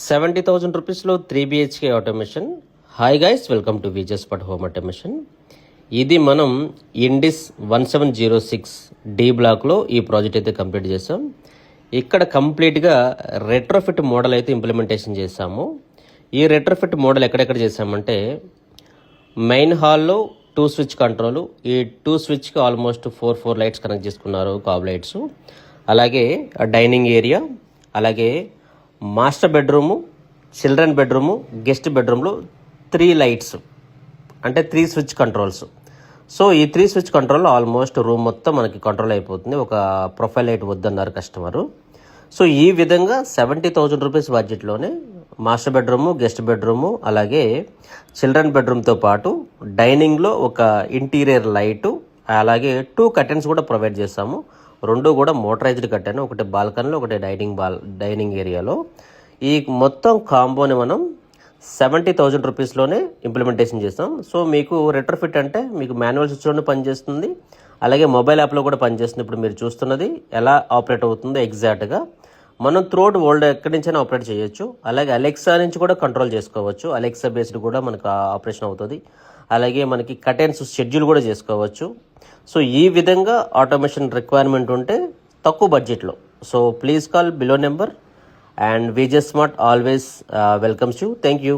70,000 రూపీస్లో 3 BHK automation. Hi guys, welcome to Vijaya's put home automation. ఇది మనం ఇండిస్ 1706 డి బ్లాక్లో ఈ ప్రాజెక్ట్ అయితే కంప్లీట్ చేసాం. ఇక్కడ కంప్లీట్గా రెట్రోఫిట్ మోడల్ అయితే ఇంప్లిమెంటేషన్ చేసాము. ఈ రెట్రోఫిట్ మోడల్ ఎక్కడెక్కడ చేసామంటే, మెయిన్ హాల్లో 2 స్విచ్ కంట్రోల్, ఈ 2 స్విచ్కి ఆల్మోస్ట్ 4 లైట్స్ కనెక్ట్ చేసుకున్నారు, కాబ్ లైట్స్. అలాగే డైనింగ్ ఏరియా, అలాగే master bedroom, children bedroom, guest బెడ్రూమ్లో 3 లైట్స్, అంటే 3 స్విచ్ కంట్రోల్స్. సో ఈ 3 స్విచ్ కంట్రోల్ ఆల్మోస్ట్ రూమ్ మొత్తం మనకి కంట్రోల్ అయిపోతుంది. ఒక ప్రొఫైల్ లైట్ వద్దన్నారు కస్టమరు. సో ఈ విధంగా 70,000 రూపీస్ బడ్జెట్లోనే మాస్టర్ బెడ్రూము, గెస్ట్ బెడ్రూము, అలాగే చిల్డ్రన్ బెడ్రూమ్తో పాటు డైనింగ్లో ఒక ఇంటీరియర్ లైటు, అలాగే 2 కర్టెన్స్ కూడా ప్రొవైడ్ చేస్తాము. 2 కూడా మోటరైజ్డ్ కర్టెన్, ఒకటి బాల్కనీలో, ఒకటి డైనింగ్ ఏరియాలో. ఈ మొత్తం కాంబోని మనం 70,000 రూపీస్లోనే ఇంప్లిమెంటేషన్ చేస్తాం. సో మీకు రెట్రోఫిట్ అంటే మీకు మాన్యువల్ స్విచ్లోనే పనిచేస్తుంది, అలాగే మొబైల్ యాప్లో కూడా పనిచేస్తుంది. ఇప్పుడు మీరు చూస్తున్నది ఎలా ఆపరేట్ అవుతుందో ఎగ్జాక్ట్గా మనం త్రూఅవుట్ వరల్డ్ ఎక్కడి నుంచైనా ఆపరేట్ చేయొచ్చు. అలాగే అలెక్సా నుంచి కూడా కంట్రోల్ చేసుకోవచ్చు. అలెక్సా బేస్డ్ కూడా మనకు ఆపరేషన్ అవుతుంది. అలాగే మనకి కర్టెన్స్ షెడ్యూల్ కూడా చేసుకోవచ్చు. సో ఈ విధంగా ఆటోమేషన్ రిక్వైర్మెంట్ ఉంటే తక్కువ బడ్జెట్లో. So please call below number, and Vijay smart always welcomes you. Thank you.